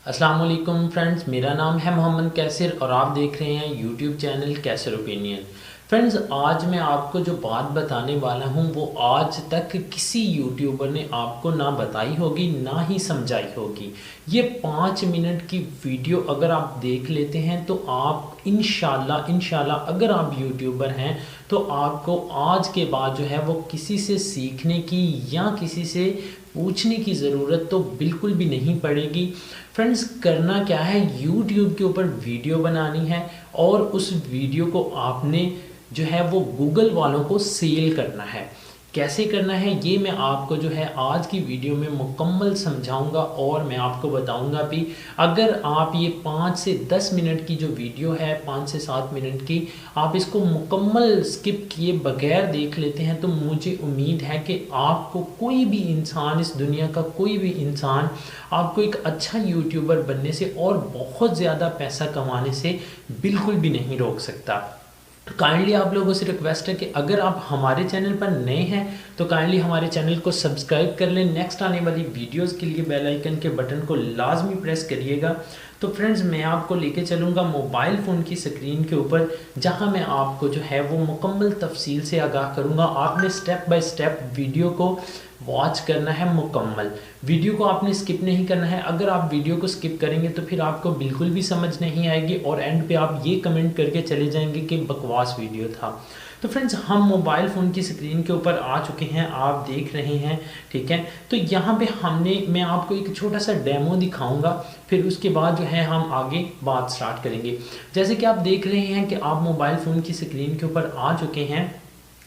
अस्सलाम वालेकुम फ्रेंड्स, मेरा नाम है मोहम्मद कैसर और आप देख रहे हैं यूट्यूब चैनल कैसर ओपिनियन। फ्रेंड्स, आज मैं आपको जो बात बताने वाला हूं वो आज तक किसी यूट्यूबर ने आपको ना बताई होगी ना ही समझाई होगी। ये 5 मिनट की वीडियो अगर आप देख लेते हैं तो आप इंशाल्लाह अगर आप यूट्यूबर हैं तो आपको आज के बाद जो है वो किसी से सीखने की या किसी से पूछने की ज़रूरत तो बिल्कुल भी नहीं पड़ेगी। फ्रेंड्स, करना क्या है, यूट्यूब के ऊपर वीडियो बनानी है और उस वीडियो को आपने जो है वो गूगल वालों को सेल करना है। कैसे करना है ये मैं आपको जो है आज की वीडियो में मुकम्मल समझाऊंगा और मैं आपको बताऊंगा भी। अगर आप ये 5 से 10 मिनट की जो वीडियो है, 5 से 7 मिनट की, आप इसको मुकम्मल स्किप किए बगैर देख लेते हैं तो मुझे उम्मीद है कि आपको कोई भी इंसान, इस दुनिया का कोई भी इंसान आपको एक अच्छा यूट्यूबर बनने से और बहुत ज़्यादा पैसा कमाने से बिल्कुल भी नहीं रोक सकता। काइंडली आप लोगों से रिक्वेस्ट है कि अगर आप हमारे चैनल पर नए हैं तो काइंडली हमारे चैनल को सब्सक्राइब कर लें। नेक्स्ट आने वाली वीडियोस के लिए बेल आइकन के बटन को लाजमी प्रेस करिएगा। तो फ्रेंड्स, मैं आपको लेके चलूँगा मोबाइल फ़ोन की स्क्रीन के ऊपर, जहां मैं आपको जो है वो मुकम्मल तफसील से आगाह करूँगा। आपने स्टेप बाय स्टेप वीडियो को वॉच करना है मुकम्मल। वीडियो को आपने स्किप नहीं करना है। अगर आप वीडियो को स्किप करेंगे तो फिर आपको बिल्कुल भी समझ नहीं आएगी और एंड पे आप ये कमेंट करके चले जाएंगे कि बकवास वीडियो था। तो फ्रेंड्स, हम मोबाइल फ़ोन की स्क्रीन के ऊपर आ चुके हैं, आप देख रहे हैं, ठीक है। तो यहाँ पे मैं आपको एक छोटा सा डेमो दिखाऊंगा, फिर उसके बाद जो है हम आगे बात स्टार्ट करेंगे। जैसे कि आप देख रहे हैं कि आप मोबाइल फ़ोन की स्क्रीन के ऊपर आ चुके हैं।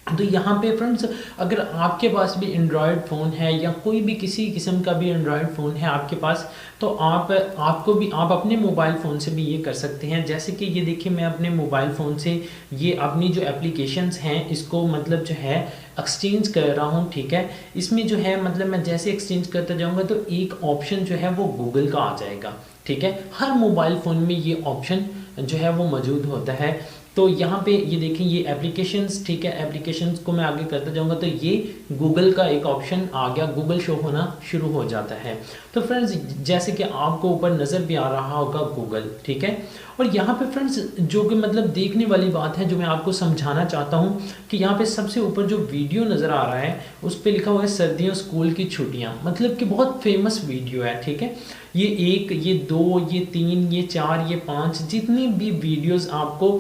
तो यहाँ पे फ्रेंड्स, अगर आपके पास भी एंड्रॉयड फ़ोन है या कोई भी किसी किस्म का भी एंड्रॉयड फ़ोन है आपके पास, तो आप अपने मोबाइल फ़ोन से भी ये कर सकते हैं। जैसे कि ये देखिए, मैं अपने मोबाइल फ़ोन से ये अपनी जो एप्लीकेशंस हैं इसको मतलब जो है एक्सचेंज कर रहा हूँ, ठीक है। इसमें जो है मतलब मैं जैसे एक्सचेंज करता जाऊँगा तो एक ऑप्शन जो है वो गूगल का आ जाएगा, ठीक है। हर मोबाइल फ़ोन में ये ऑप्शन जो है वो मौजूद होता है। तो यहाँ पे ये देखें, ये एप्लीकेशंस, ठीक है। एप्लीकेशंस को मैं आगे करता जाऊँगा तो ये गूगल का एक ऑप्शन आ गया, गूगल शो होना शुरू हो जाता है। तो फ्रेंड्स, जैसे कि आपको ऊपर नज़र भी आ रहा होगा गूगल, ठीक है। और यहाँ पे फ्रेंड्स, जो कि मतलब देखने वाली बात है, जो मैं आपको समझाना चाहता हूँ कि यहाँ पे सबसे ऊपर जो वीडियो नज़र आ रहा है उस पर लिखा हुआ है सर्दियों स्कूल की छुट्टियाँ, मतलब कि बहुत फेमस वीडियो है, ठीक है। ये 1, ये 2, ये 3, ये 4, ये 5 जितनी भी वीडियोज़ आपको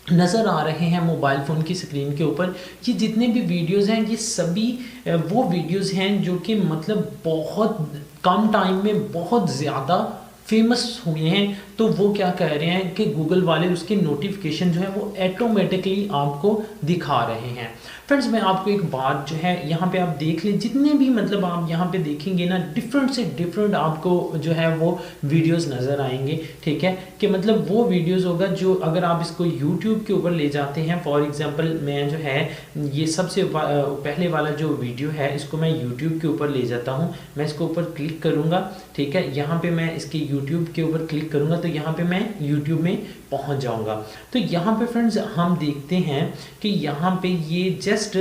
नज़र आ रहे हैं मोबाइल फ़ोन की स्क्रीन के ऊपर, ये जितने भी वीडियोज़ हैं ये सभी वो वीडियोज़ हैं जो कि मतलब बहुत कम टाइम में बहुत ज़्यादा फेमस हुए हैं। तो वो क्या कह रहे हैं कि गूगल वाले उसके नोटिफिकेशन जो है वो ऑटोमेटिकली आपको दिखा रहे हैं। फ्रेंड्स, मैं आपको एक बात जो है यहाँ पे आप देख लें, जितने भी मतलब आप यहाँ पे देखेंगे ना, डिफरेंट से डिफरेंट आपको जो है वो वीडियोस नज़र आएंगे, ठीक है। कि मतलब वो वीडियोस होगा जो अगर आप इसको यूट्यूब के ऊपर ले जाते हैं, फॉर एग्जांपल मैं जो है ये सबसे पहले वाला जो वीडियो है इसको मैं यूट्यूब के ऊपर ले जाता हूँ। मैं इसको ऊपर क्लिक करूँगा, ठीक है। यहाँ पे मैं इसके यूट्यूब के ऊपर क्लिक करूँगा तो यहाँ पे मैं यूट्यूब में पहुँच जाऊँगा। तो यहाँ पे फ्रेंड्स हम देखते हैं कि यहाँ पे ये जस्ट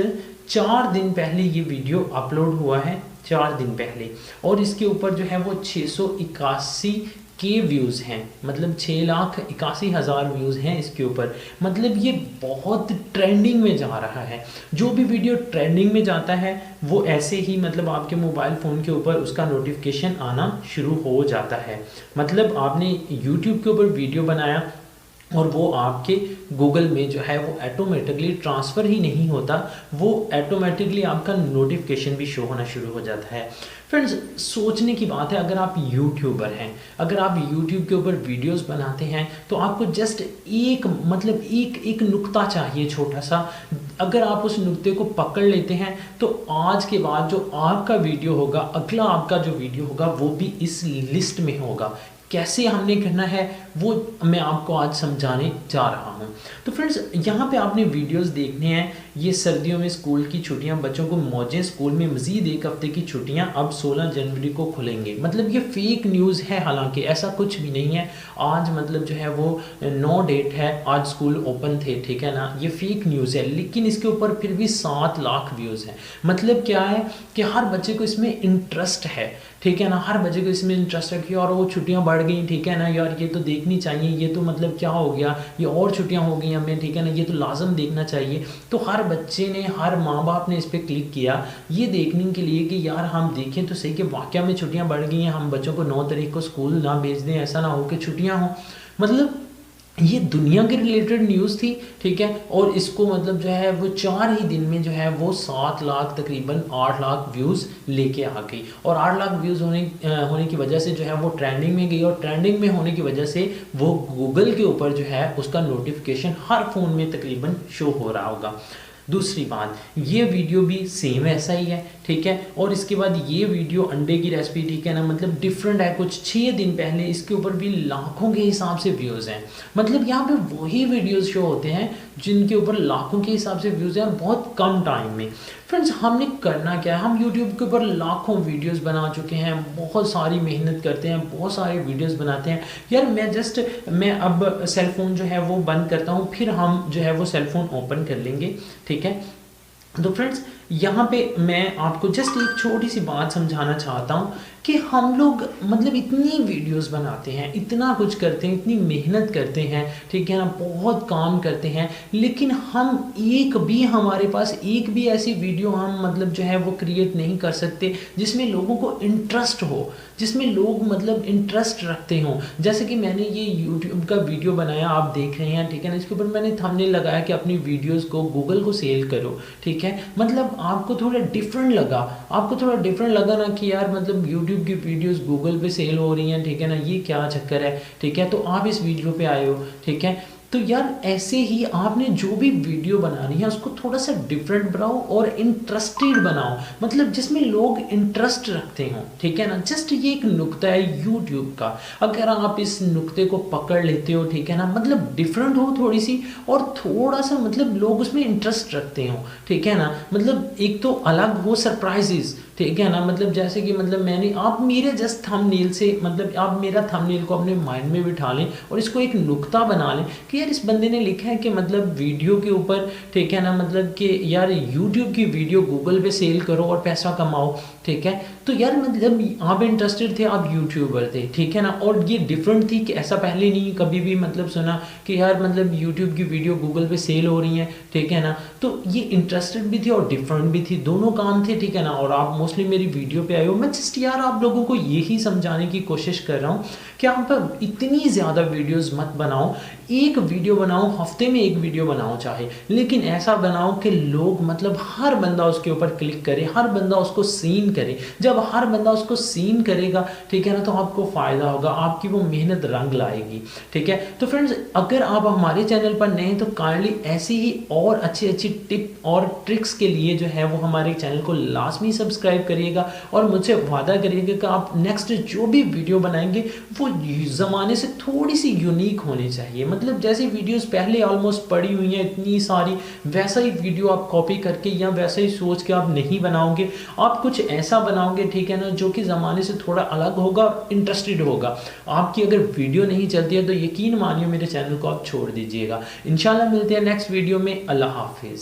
4 दिन पहले ये वीडियो अपलोड हुआ है, 4 दिन पहले, और इसके ऊपर जो है वो 681 के व्यूज़ हैं, मतलब 6,81,000 व्यूज़ हैं इसके ऊपर। मतलब ये बहुत ट्रेंडिंग में जा रहा है। जो भी वीडियो ट्रेंडिंग में जाता है वो ऐसे ही मतलब आपके मोबाइल फ़ोन के ऊपर उसका नोटिफिकेशन आना शुरू हो जाता है। मतलब आपने यूट्यूब के ऊपर वीडियो बनाया और वो आपके गूगल में जो है वो ऑटोमेटिकली ट्रांसफ़र ही नहीं होता, वो ऑटोमेटिकली आपका नोटिफिकेशन भी शो होना शुरू हो जाता है। फ्रेंड्स, सोचने की बात है, अगर आप यूट्यूबर हैं, अगर आप यूट्यूब के ऊपर वीडियोस बनाते हैं तो आपको जस्ट एक नुक्ता चाहिए छोटा सा। अगर आप उस नुक्ते को पकड़ लेते हैं तो आज के बाद जो आपका वीडियो होगा, अगला आपका जो वीडियो होगा वो भी इस लिस्ट में होगा। कैसे हमने करना है वो मैं आपको आज समझाने जा रहा हूँ। तो फ्रेंड्स, यहाँ पे आपने वीडियोस देखने हैं। ये सर्दियों में स्कूल की छुट्टियाँ, बच्चों को मौजें, स्कूल में मज़ीद 1 हफ्ते की छुट्टियाँ अब 16 जनवरी को खुलेंगे। मतलब ये फेक न्यूज़ है, हालांकि ऐसा कुछ भी नहीं है। आज मतलब जो है वो 9 डेट है, आज स्कूल ओपन थे, ठीक है ना। ये फेक न्यूज़ है, लेकिन इसके ऊपर फिर भी 7 लाख व्यूज़ हैं। मतलब क्या है कि हर बच्चे को इसमें इंटरेस्ट है, ठीक है ना, हर बच्चे को इसमें इंटरेस्ट रखिए और वो छुट्टियां बढ़ गई, ठीक है ना, यार ये तो देखनी चाहिए, ये तो मतलब क्या हो गया, ये और छुट्टियां हो गई हमें, ठीक है ना, ये तो लाजम देखना चाहिए। तो हर बच्चे ने, हर माँ बाप ने इस पर क्लिक किया ये देखने के लिए कि यार हम देखें तो सही कि वाकया में छुट्टियां बढ़ गई हैं, हम बच्चों को 9 तारीख को स्कूल ना भेज दें, ऐसा ना हो कि छुट्टियां हों। मतलब ये दुनिया के रिलेटेड न्यूज़ थी, ठीक है, और इसको मतलब जो है वो 4 ही दिन में जो है वो 7 लाख तकरीबन 8 लाख व्यूज़ लेके आ गई। और 8 लाख व्यूज़ होने की वजह से जो है वो ट्रेंडिंग में गई, और ट्रेंडिंग में होने की वजह से वो गूगल के ऊपर जो है उसका नोटिफिकेशन हर फ़ोन में तकरीबन शो हो रहा होगा। दूसरी बात, ये वीडियो भी सेम ऐसा ही है, ठीक है, और इसके बाद ये वीडियो अंडे की रेसिपी, ठीक है ना, मतलब डिफरेंट है, कुछ 6 दिन पहले इसके ऊपर भी लाखों के हिसाब से व्यूज़ हैं। मतलब यहाँ पे वही वीडियोस शो होते हैं जिनके ऊपर लाखों के हिसाब से व्यूज़ हैं और बहुत कम टाइम में। फ्रेंड्स हमने करना क्या है, हम यूट्यूब के ऊपर लाखों वीडियोस बना चुके हैं, बहुत सारी मेहनत करते हैं, बहुत सारे वीडियोस बनाते हैं। यार मैं अब सेल फ़ोन जो है वो बंद करता हूँ, फिर हम जो है वो सेल फ़ोन ओपन कर लेंगे, ठीक है। तो फ्रेंड्स यहाँ पे मैं आपको जस्ट एक छोटी सी बात समझाना चाहता हूँ कि हम लोग मतलब इतनी वीडियोस बनाते हैं, इतना कुछ करते हैं, इतनी मेहनत करते हैं, ठीक है ना, बहुत काम करते हैं, लेकिन हम हमारे पास एक भी ऐसी वीडियो हम मतलब जो है वो क्रिएट नहीं कर सकते जिसमें लोगों को इंटरेस्ट हो, जिसमें लोग मतलब इंटरेस्ट रखते हों। जैसे कि मैंने ये यूट्यूब का वीडियो बनाया, आप देख रहे हैं, ठीक है ना, इसके ऊपर मैंने थंबनेल लगाया कि अपनी वीडियोज़ को गूगल को सेल करो, ठीक है। मतलब आपको थोड़ा डिफरेंट लगा ना कि यार मतलब यूट्यूब की वीडियोस गूगल पे सेल हो रही हैं, ठीक है ना, ये क्या चक्कर है, ठीक है, तो आप इस वीडियो पे आए हो, ठीक है। तो यार ऐसे ही आपने जो भी वीडियो बनानी है उसको थोड़ा सा डिफरेंट बनाओ और इंटरेस्टेड बनाओ, मतलब जिसमें लोग इंटरेस्ट रखते हों, ठीक है ना। जस्ट ये एक नुक्ता है यूट्यूब का, अगर आप इस नुक्ते को पकड़ लेते हो, ठीक है ना, मतलब डिफरेंट हो थोड़ी सी और थोड़ा सा मतलब लोग उसमें इंटरेस्ट रखते हों, ठीक है ना, मतलब एक तो अलग हो सरप्राइजेस, ठीक है ना, मतलब जैसे कि मतलब आप मेरे जस्ट थंबनेल से मतलब आप मेरा थंबनेल को अपने माइंड में बिठा लें और इसको एक नुक्ता बना लें कि यार इस बंदे ने लिखा है कि मतलब वीडियो के ऊपर, ठीक है ना, मतलब कि यार यूट्यूब की वीडियो गूगल पे सेल करो और पैसा कमाओ, ठीक है। तो यार मतलब आप इंटरेस्टेड थे, आप यूट्यूबर थे, ठीक है ना, और ये डिफरेंट थी कि ऐसा पहले नहीं कभी भी मतलब सुना कि यार मतलब यूट्यूब की वीडियो गूगल पे सेल हो रही हैं, ठीक है ना। तो ये इंटरेस्टेड भी थी और डिफरेंट भी थी, दोनों काम थे, ठीक है ना। और आप मोस्टली मेरी वीडियो पे आए हो, मैं जस्ट यार आप लोगों को यही समझाने की कोशिश कर रहा हूँ कि आप इतनी ज़्यादा वीडियोस मत बनाओ, एक वीडियो बनाओ, हफ्ते में एक वीडियो बनाओ चाहे, लेकिन ऐसा बनाओ कि लोग मतलब हर बंदा उसके ऊपर क्लिक करे, हर बंदा उसको सीन करे। जब हर बंदा उसको सीन करेगा, ठीक है ना, तो आपको फ़ायदा होगा, आपकी वो मेहनत रंग लाएगी, ठीक है। तो फ्रेंड्स अगर आप हमारे चैनल पर नए हैं तो काइंडली ऐसी ही और अच्छी अच्छी टिप और ट्रिक्स के लिए जो है वो हमारे चैनल को लाजमी सब्सक्राइब करिएगा और मुझसे वादा करिएगा कि आप नेक्स्ट जो भी वीडियो बनाएंगे वो ज़माने से थोड़ी सी यूनिक होनी चाहिए। मतलब जैसी वीडियोस पहले ऑलमोस्ट पड़ी हुई हैं इतनी सारी, वैसा ही वीडियो आप कॉपी करके या वैसा ही सोच के आप नहीं बनाओगे, आप कुछ ऐसा बनाओगे, ठीक है ना, जो कि ज़माने से थोड़ा अलग होगा और इंटरेस्टेड होगा। आपकी अगर वीडियो नहीं चलती है तो यकीन मानिए मेरे चैनल को आप छोड़ दीजिएगा। इंशाल्लाह मिलते हैं नेक्स्ट वीडियो में। अल्लाह हाफिज़।